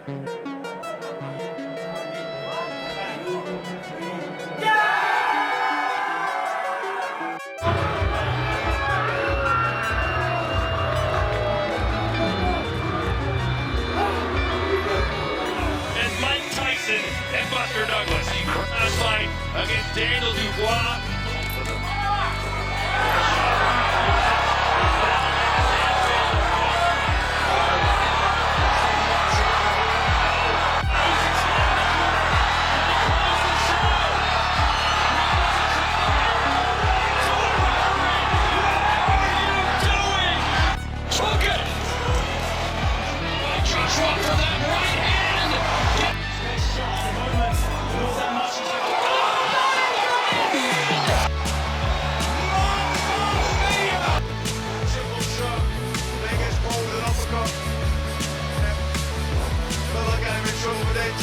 And Buster Douglas, he cross fight against Daniel Dubois.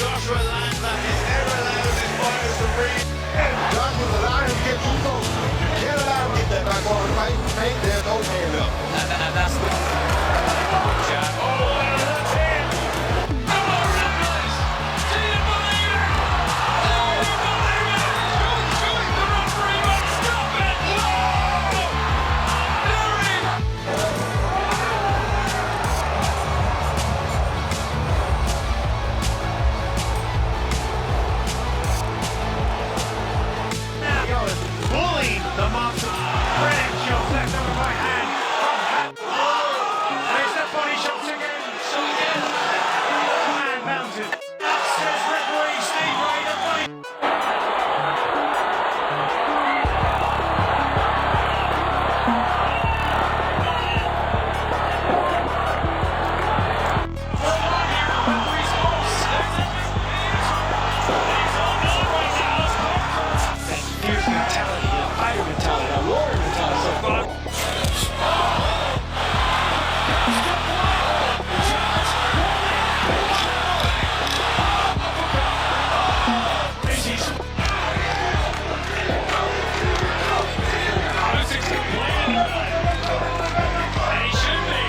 Joshua Landler is never allowed his fighters to breathe. Joshua, the Lions get you folks. Can't allow him to get that back on the fight. Ain't there no hand up. That's the shot. Oh, left hand. Oh, nice. Do you believe it? Do you believe it? Shoot, the referee won't stop it. Whoa! Bullying the monster. Brilliant shot left over by hand. There's the body shots again. So again. And mounted. Says referee Steve Ray, the body. Fierce mentality, fighter mentality, warrior mentality. And he should be.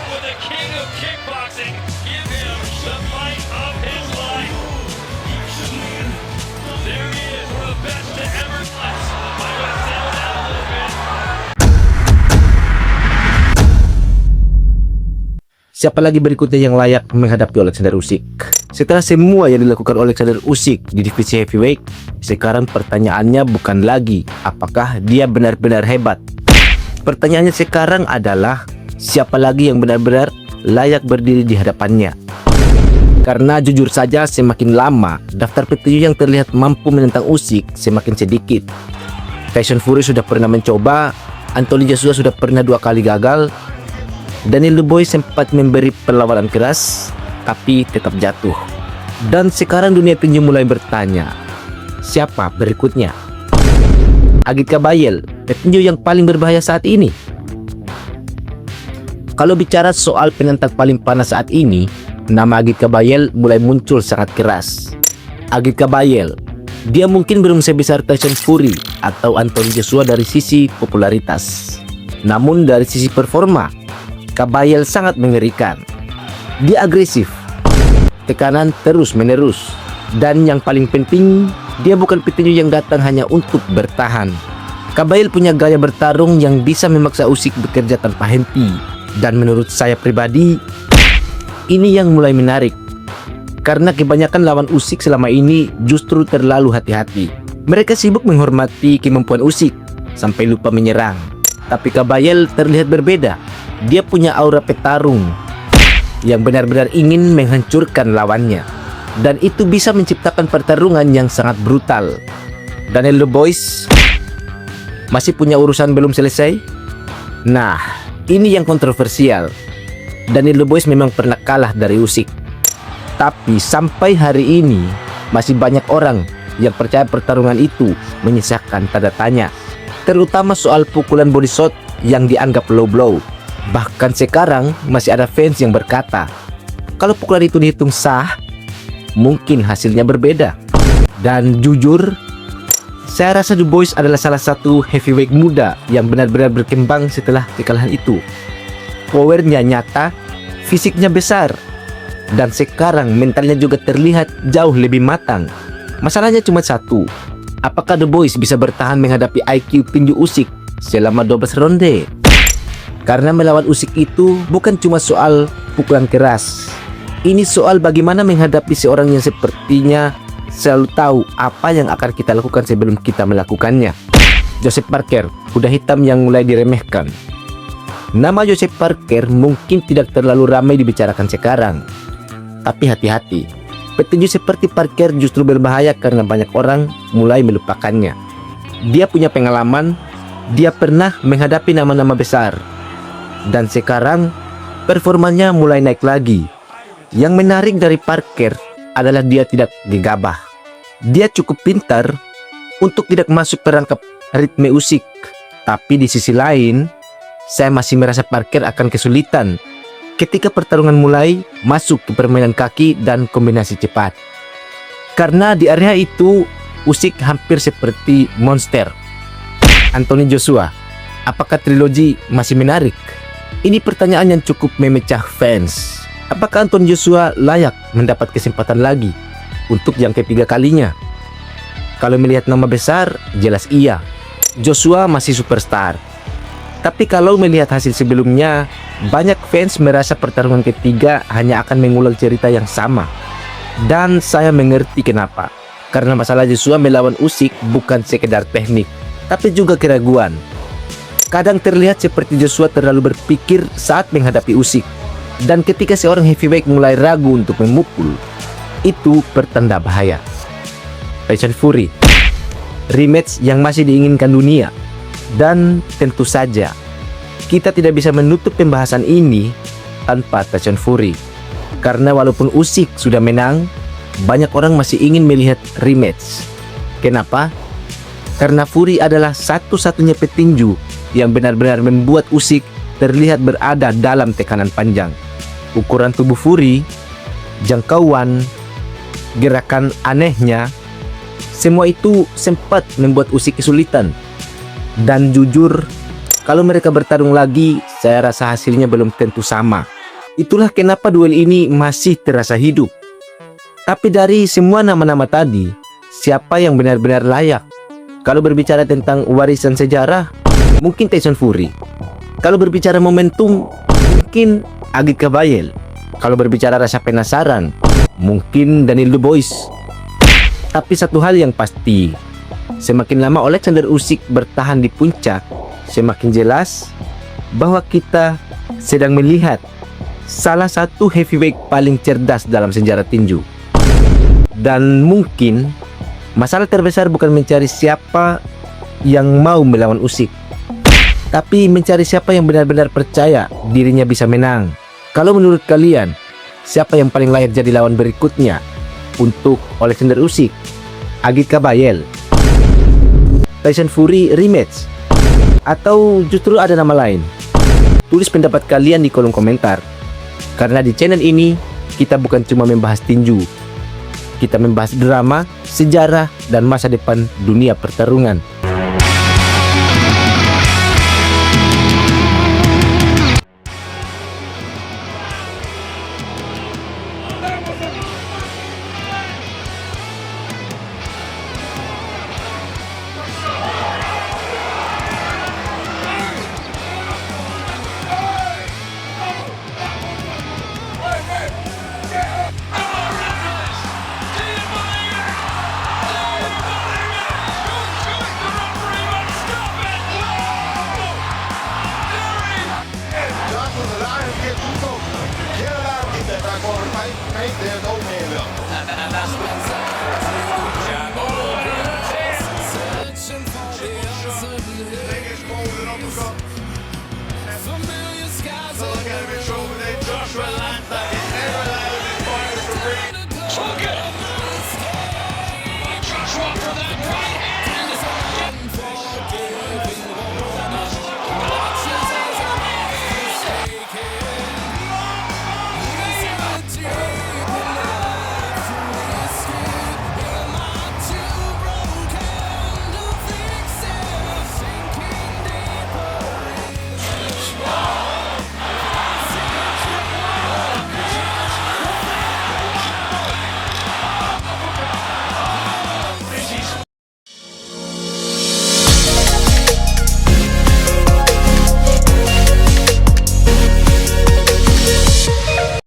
With the king of kickboxing, give him the fight of his life. There he is, one of the best to ever fight. I'm going to settle down a little bit. Siapa lagi berikutnya yang layak menghadapi Alexander Usyk? Setelah semua yang dilakukan Alexander Usyk di divisi heavyweight, sekarang pertanyaannya bukan lagi apakah dia benar-benar hebat. Pertanyaannya sekarang adalah siapa lagi yang benar-benar layak berdiri di hadapannya. Karena jujur saja semakin lama daftar petinju yang terlihat mampu menentang Usyk semakin sedikit. Tyson Fury sudah pernah mencoba, Anthony Joshua sudah pernah 2 kali gagal, Daniel Dubois sempat memberi perlawanan keras tapi tetap jatuh. Dan sekarang dunia tinju mulai bertanya, siapa berikutnya? Agit Kabayel, petinju yang paling berbahaya saat ini. Kalau bicara soal penentang paling panas saat ini, nama Agit Kabayel mulai muncul sangat keras. Agit Kabayel, dia mungkin belum sebesar Tyson Fury atau Anthony Joshua dari sisi popularitas. Namun dari sisi performa, Kabayel sangat mengerikan. Dia agresif, tekanan terus menerus, dan yang paling penting, dia bukan petinju yang datang hanya untuk bertahan. Kabayel punya gaya bertarung yang bisa memaksa Usyk bekerja tanpa henti. Dan menurut saya pribadi, ini yang mulai menarik. Karena kebanyakan lawan Usyk selama ini justru terlalu hati-hati. Mereka sibuk menghormati kemampuan Usyk sampai lupa menyerang. Tapi Kabayel terlihat berbeda. Dia punya aura petarung yang benar-benar ingin menghancurkan lawannya. Dan itu bisa menciptakan pertarungan yang sangat brutal. Daniel Dubois masih punya urusan belum selesai. Nah, ini yang kontroversial. Daniel Dubois memang pernah kalah dari Usyk. Tapi sampai hari ini masih banyak orang yang percaya pertarungan itu menyisakan tanda tanya. Terutama soal pukulan body shot yang dianggap low blow. Bahkan sekarang masih ada fans yang berkata, kalau pukulan itu dihitung sah, mungkin hasilnya berbeda. Dan jujur, saya rasa Dubois adalah salah satu heavyweight muda yang benar-benar berkembang setelah kekalahan itu. Powernya nyata, fisiknya besar, dan sekarang mentalnya juga terlihat jauh lebih matang. Masalahnya cuma satu, apakah The Boys bisa bertahan menghadapi IQ tinju Usyk selama 12 ronde? Karena melawan Usyk itu bukan cuma soal pukulan keras. Ini soal bagaimana menghadapi seorang yang sepertinya selalu tahu apa yang akan kita lakukan sebelum kita melakukannya. Joseph Parker, kuda hitam yang mulai diremehkan. Nama Joseph Parker mungkin tidak terlalu ramai dibicarakan sekarang. Tapi hati-hati, petinju seperti Parker justru berbahaya karena banyak orang mulai melupakannya. Dia punya pengalaman, dia pernah menghadapi nama-nama besar. Dan sekarang performanya mulai naik lagi. Yang menarik dari Parker adalah dia tidak gegabah. Dia cukup pintar untuk tidak masuk perangkap ritme Usyk. Tapi di sisi lain, saya masih merasa Parker akan kesulitan ketika pertarungan mulai masuk ke permainan kaki dan kombinasi cepat. Karena di area itu Usyk hampir seperti monster. Anthony Joshua, apakah trilogi masih menarik? Ini pertanyaan yang cukup memecah fans. Apakah Anthony Joshua layak mendapat kesempatan lagi untuk yang ketiga kalinya? Kalau melihat nama besar, jelas iya. Joshua masih superstar. Tapi kalau melihat hasil sebelumnya, banyak fans merasa pertarungan ketiga hanya akan mengulang cerita yang sama. Dan saya mengerti kenapa. Karena masalah Joshua melawan Usyk bukan sekedar teknik, tapi juga keraguan. Kadang terlihat seperti Joshua terlalu berpikir saat menghadapi Usyk. Dan ketika seorang heavyweight mulai ragu untuk memukul, itu pertanda bahaya. Tyson Fury, rematch yang masih diinginkan dunia. Dan tentu saja, kita tidak bisa menutup pembahasan ini tanpa Tyson Fury. Karena walaupun Usyk sudah menang, banyak orang masih ingin melihat rematch. Kenapa? Karena Fury adalah satu-satunya petinju yang benar-benar membuat Usyk terlihat berada dalam tekanan panjang. Ukuran tubuh Fury, jangkauan, gerakan anehnya, semua itu sempat membuat Usyk kesulitan. Dan jujur, kalau mereka bertarung lagi, saya rasa hasilnya belum tentu sama. Itulah kenapa duel ini masih terasa hidup. Tapi dari semua nama-nama tadi, siapa yang benar-benar layak? Kalau berbicara tentang warisan sejarah, mungkin Tyson Fury. Kalau berbicara momentum, mungkin Agit Kabayel. Kalau berbicara rasa penasaran, mungkin Daniel The Boys. Tapi satu hal yang pasti, semakin lama Alexander Usyk bertahan di puncak, semakin jelas bahwa kita sedang melihat salah satu heavyweight paling cerdas dalam sejarah tinju. Dan mungkin masalah terbesar bukan mencari siapa yang mau melawan Usyk, tapi mencari siapa yang benar-benar percaya dirinya bisa menang. Kalau menurut kalian, siapa yang paling layak jadi lawan berikutnya untuk Alexander Usyk? Agit Kabayel, Tyson Fury rematch, atau justru ada nama lain? Tulis pendapat kalian di kolom komentar. Karena di channel ini kita bukan cuma membahas tinju, kita membahas drama, sejarah, dan masa depan dunia pertarungan. Joshua, the Lions get too close. Can't allow him to get that back on the fight. Ain't there's no man left. They get swollen uppercut. Look at him in shoulder. Joshua Atlanta is never allowed to fire the ring.